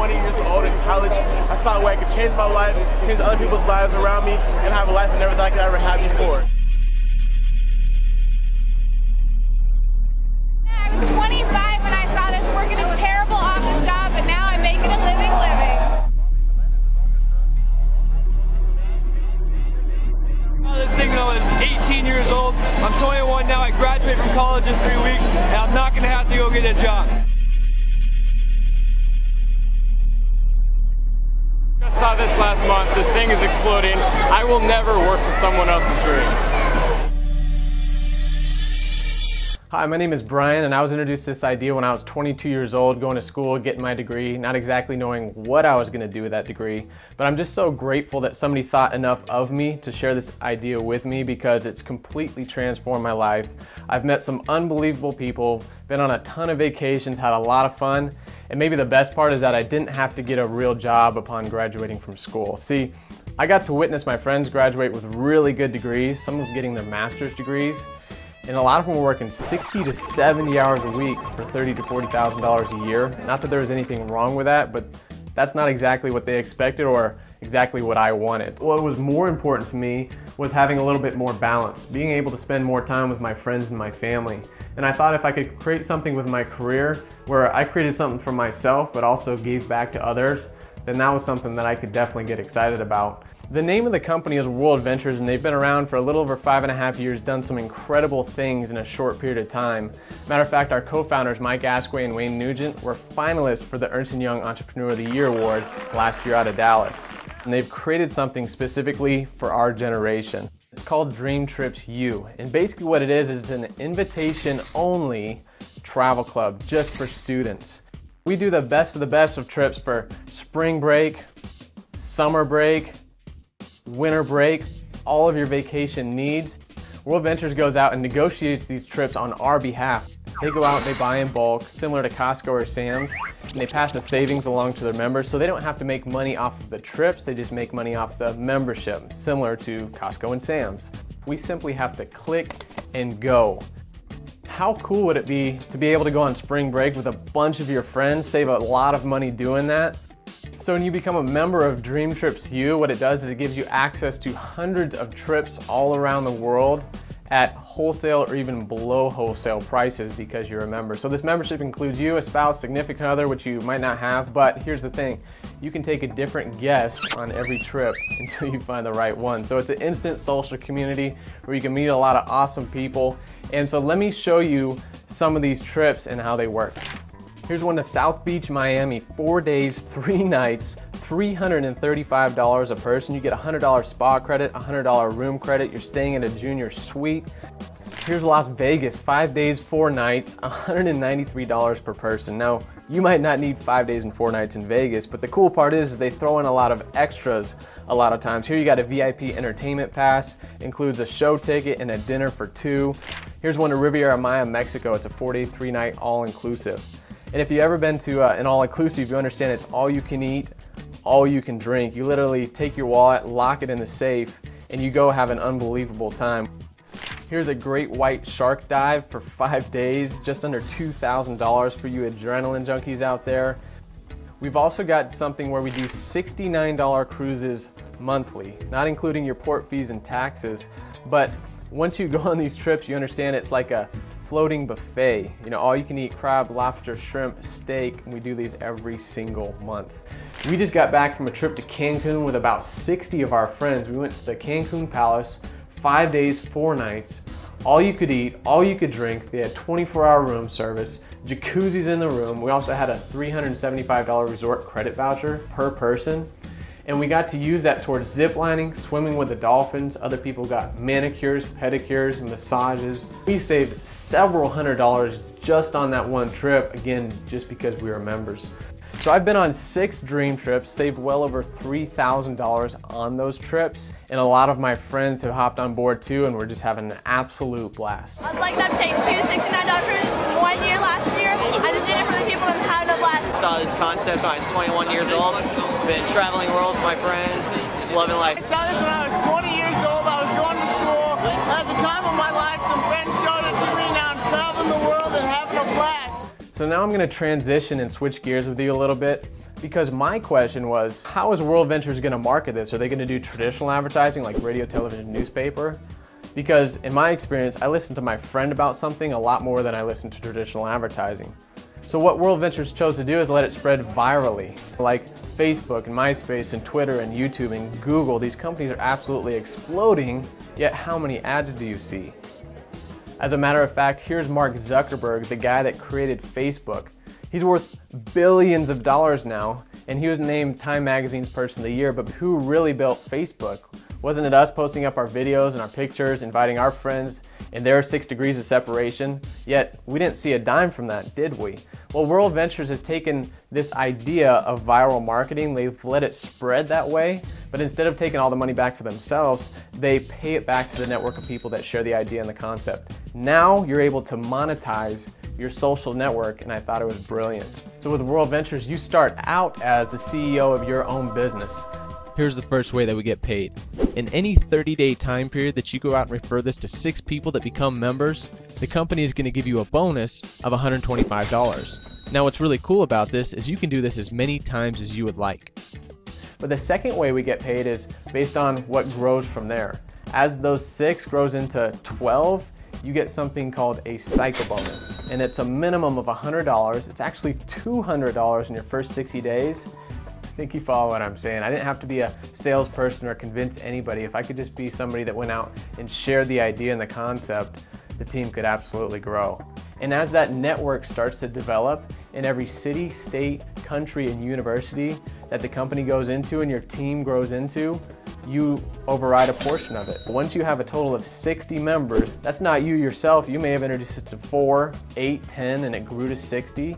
20 years old in college, I saw where I could change my life, change other people's lives around me, and have a life I never thought I could ever have before. I was 25 when I saw this, working a terrible office job, but now I'm making a living. This thing when I was 18 years old. I'm 21 now. I graduate from college in 3 weeks, and I'm not going to have to go get a job. I saw this last month. This thing is exploding. I will never work for someone else's dreams. Hi, my name is Brian, and I was introduced to this idea when I was 22 years old, going to school, getting my degree, not exactly knowing what I was going to do with that degree. But I'm just so grateful that somebody thought enough of me to share this idea with me, because it's completely transformed my life. I've met some unbelievable people, been on a ton of vacations, had a lot of fun, and maybe the best part is that I didn't have to get a real job upon graduating from school. See, I got to witness my friends graduate with really good degrees, some of them getting their master's degrees. And a lot of them were working 60 to 70 hours a week for $30,000 to $40,000 a year. Not that there was anything wrong with that, but that's not exactly what they expected or exactly what I wanted. What was more important to me was having a little bit more balance, being able to spend more time with my friends and my family. And I thought if I could create something with my career where I created something for myself but also gave back to others, then that was something that I could definitely get excited about. The name of the company is World Ventures, and they've been around for a little over 5.5 years, done some incredible things in a short period of time. Matter of fact, our co-founders, Mike Asquith and Wayne Nugent, were finalists for the Ernst & Young Entrepreneur of the Year Award last year out of Dallas. And they've created something specifically for our generation. It's called Dream Trips U. And basically what it is it's an invitation-only travel club just for students. We do the best of trips for spring break, summer break, winter break, all of your vacation needs. World Ventures goes out and negotiates these trips on our behalf. They go out, they buy in bulk, similar to Costco or Sam's, and they pass the savings along to their members, so they don't have to make money off of the trips, they just make money off the membership, similar to Costco and Sam's. We simply have to click and go. How cool would it be to be able to go on spring break with a bunch of your friends, save a lot of money doing that? So when you become a member of Dream Trips U, what it does is it gives you access to hundreds of trips all around the world at wholesale or even below wholesale prices because you're a member. So this membership includes you, a spouse, significant other, which you might not have, but here's the thing. You can take a different guest on every trip until you find the right one. So it's an instant social community where you can meet a lot of awesome people. And so let me show you some of these trips and how they work. Here's one to South Beach, Miami, 4 days, 3 nights, $335 a person. You get a $100 spa credit, a $100 room credit. You're staying in a junior suite. Here's Las Vegas, 5 days, 4 nights, $193 per person. Now, you might not need 5 days and 4 nights in Vegas, but the cool part is they throw in a lot of extras a lot of times. Here you got a VIP entertainment pass, includes a show ticket and a dinner for 2. Here's one to Riviera Maya, Mexico. It's a 4-day, 3-night all-inclusive. And if you've ever been to an all-inclusive, you understand it's all you can eat, all you can drink. You literally take your wallet, lock it in the safe, and you go have an unbelievable time. Here's a great white shark dive for 5 days, just under $2,000 for you adrenaline junkies out there. We've also got something where we do $69 cruises monthly, not including your port fees and taxes. But once you go on these trips, you understand it's like a floating buffet. You know, all you can eat crab, lobster, shrimp, steak, and we do these every single month. We just got back from a trip to Cancun with about 60 of our friends. We went to the Cancun Palace, 5 days, 4 nights, all you could eat, all you could drink. They had 24-hour room service, jacuzzis in the room. We also had a $375 resort credit voucher per person. And we got to use that towards zip lining, swimming with the dolphins. Other people got manicures, pedicures, massages. We saved several $100s just on that one trip, again, just because we were members. So I've been on 6 dream trips, saved well over $3,000 on those trips, and a lot of my friends have hopped on board too, and we're just having an absolute blast. I was lucky enough to take 2 $69 cruises 1 year last year. I just did it for the people and having a blast. I saw this concept when I was 21 years old. Been traveling the world with my friends, just loving life. I saw this when I was 20 years old. I was going to school. At the time of my life, some friends showed it to me. Now I'm traveling the world and having a blast. So now I'm going to transition and switch gears with you a little bit. Because my question was, how is World Ventures going to market this? Are they going to do traditional advertising like radio, television, newspaper? Because in my experience, I listen to my friend about something a lot more than I listen to traditional advertising. So what World Ventures chose to do is let it spread virally. Like Facebook and MySpace and Twitter and YouTube and Google, these companies are absolutely exploding, yet how many ads do you see? As a matter of fact, here's Mark Zuckerberg, the guy that created Facebook. He's worth billions of dollars now, and he was named Time Magazine's Person of the Year, but who really built Facebook? Wasn't it us posting up our videos and our pictures, inviting our friends in their 6 degrees of separation? Yet, we didn't see a dime from that, did we? Well, World Ventures has taken this idea of viral marketing, they've let it spread that way, but instead of taking all the money back for themselves, they pay it back to the network of people that share the idea and the concept. Now, you're able to monetize your social network, and I thought it was brilliant. So with World Ventures, you start out as the CEO of your own business. Here's the first way that we get paid. In any 30-day time period that you go out and refer this to 6 people that become members, the company is going to give you a bonus of $125. Now what's really cool about this is you can do this as many times as you would like. But the second way we get paid is based on what grows from there. As those 6 grows into 12, you get something called a cycle bonus. And it's a minimum of $100. It's actually $200 in your first 60 days. I think you follow what I'm saying. I didn't have to be a salesperson or convince anybody. If I could just be somebody that went out and shared the idea and the concept, the team could absolutely grow. And as that network starts to develop in every city, state, country, and university that the company goes into and your team grows into, you override a portion of it. Once you have a total of 60 members, that's not you yourself. You may have introduced it to 4, 8, 10, and it grew to 60.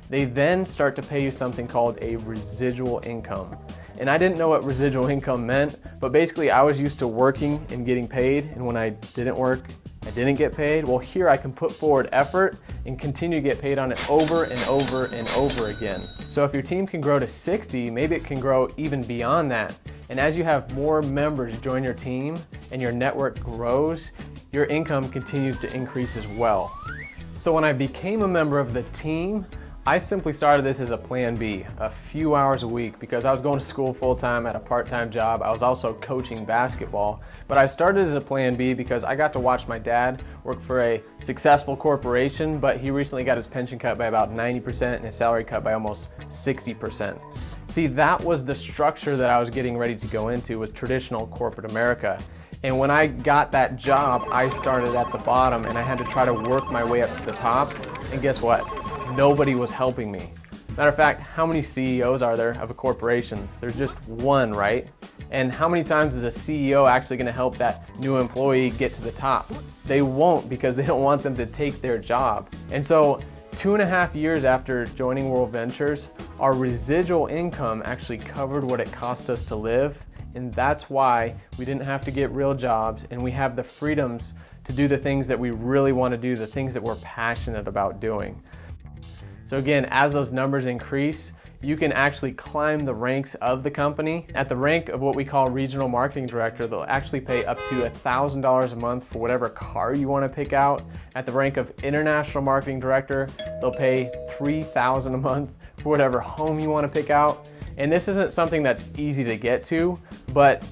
They then start to pay you something called a residual income. And I didn't know what residual income meant, but basically I was used to working and getting paid, and when I didn't work, I didn't get paid. Well, here I can put forward effort and continue to get paid on it over and over and over again. So if your team can grow to 60, maybe it can grow even beyond that. And as you have more members join your team and your network grows, your income continues to increase as well. So when I became a member of the team, I simply started this as a plan B, a few hours a week, because I was going to school full-time at a part-time job. I was also coaching basketball, but I started as a plan B because I got to watch my dad work for a successful corporation, but he recently got his pension cut by about 90% and his salary cut by almost 60%. See, that was the structure that I was getting ready to go into, was traditional corporate America. And when I got that job, I started at the bottom and I had to try to work my way up to the top, and guess what? Nobody was helping me. Matter of fact, how many CEOs are there of a corporation? There's just one, right? And how many times is a CEO actually going to help that new employee get to the top? They won't, because they don't want them to take their job. And so 2.5 years after joining World Ventures, our residual income actually covered what it cost us to live. And that's why we didn't have to get real jobs, and we have the freedoms to do the things that we really want to do, the things that we're passionate about doing. So again, as those numbers increase, you can actually climb the ranks of the company. At the rank of what we call regional marketing director, they'll actually pay up to $1,000 a month for whatever car you want to pick out. At the rank of international marketing director, they'll pay $3,000 a month for whatever home you want to pick out. And this isn't something that's easy to get to, but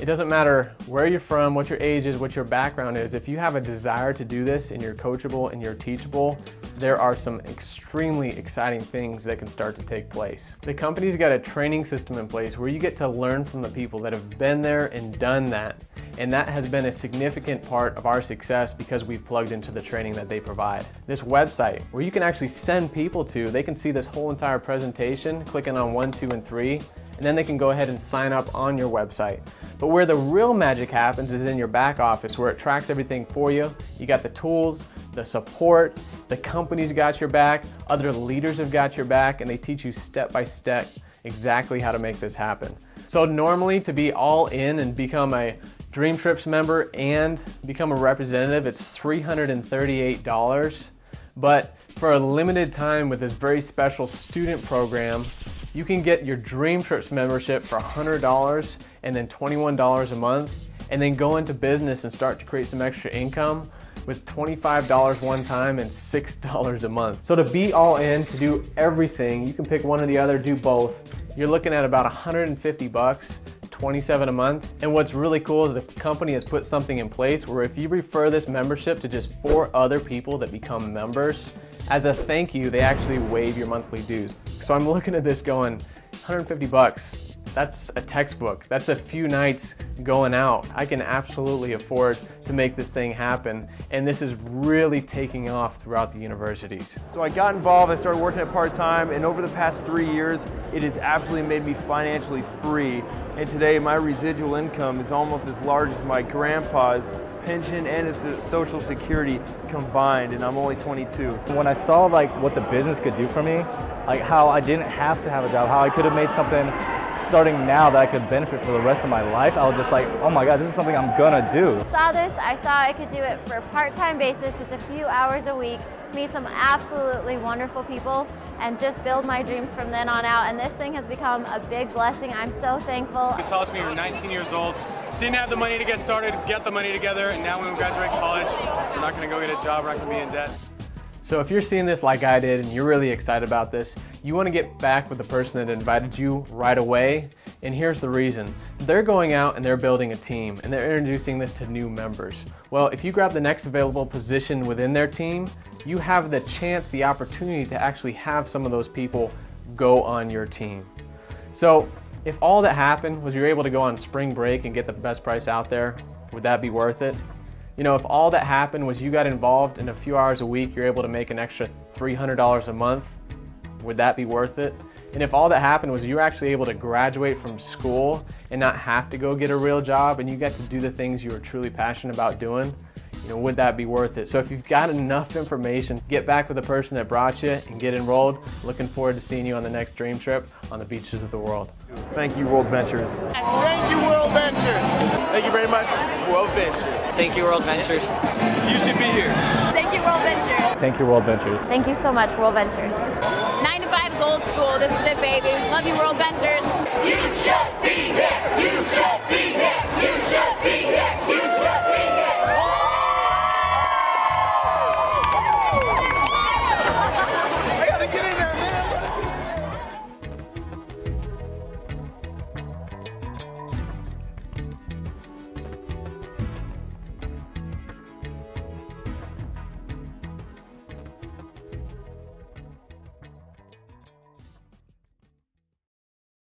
it doesn't matter where you're from, what your age is, what your background is. If you have a desire to do this and you're coachable and you're teachable, there are some extremely exciting things that can start to take place. The company's got a training system in place where you get to learn from the people that have been there and done that. And that has been a significant part of our success because we've plugged into the training that they provide. This website where you can actually send people to, they can see this whole entire presentation, clicking on 1, 2, and 3, and then they can go ahead and sign up on your website. But where the real magic happens is in your back office, where it tracks everything for you. You got the tools, the support, the company's got your back, other leaders have got your back, and they teach you step by step exactly how to make this happen. So normally, to be all in and become a Dream Trips member and become a representative, it's $338. But for a limited time with this very special student program, you can get your Dream Trips membership for $100 and then $21 a month, and then go into business and start to create some extra income with $25 one time and $6 a month. So to be all in, to do everything, you can pick one or the other, do both. You're looking at about 150 bucks, $27 a month. And what's really cool is the company has put something in place where if you refer this membership to just 4 other people that become members, as a thank you, they actually waive your monthly dues. So I'm looking at this going, 150 bucks. That's a textbook. That's a few nights going out. I can absolutely afford to make this thing happen, and this is really taking off throughout the universities. So I got involved, I started working at part-time, and over the past 3 years, it has absolutely made me financially free. And today, my residual income is almost as large as my grandpa's pension and his Social Security combined, and I'm only 22. When I saw like what the business could do for me, like how I didn't have to have a job, how I could have made something starting now that I could benefit for the rest of my life, I was just like, oh my God, this is something I'm gonna do. I saw I could do it for a part-time basis, just a few hours a week, meet some absolutely wonderful people, and just build my dreams from then on out. And this thing has become a big blessing. I'm so thankful. You saw us when we were 19 years old, didn't have the money to get started, get the money together, and now when we graduate college, we're not gonna go get a job, we're not gonna be in debt. So if you're seeing this like I did and you're really excited about this, you want to get back with the person that invited you right away. And here's the reason. They're going out and they're building a team and they're introducing this to new members. Well, if you grab the next available position within their team, you have the chance, the opportunity to actually have some of those people go on your team. So if all that happened was you're able to go on spring break and get the best price out there, would that be worth it? You know, if all that happened was you got involved in a few hours a week, you're able to make an extra $300 a month, would that be worth it? And if all that happened was you were actually able to graduate from school and not have to go get a real job and you got to do the things you were truly passionate about doing, you know, would that be worth it? So if you've got enough information, get back with the person that brought you and get enrolled. Looking forward to seeing you on the next dream trip on the beaches of the world. Thank you, World Ventures. Thank you, World Ventures. Thank you very much, World Ventures. Thank you, World Ventures. You should be here. Thank you, World Ventures. Thank you, World Ventures. Thank you so much, World Ventures. 9 to 5 is old school. This is it, baby. Love you, World Ventures. You should be here. You should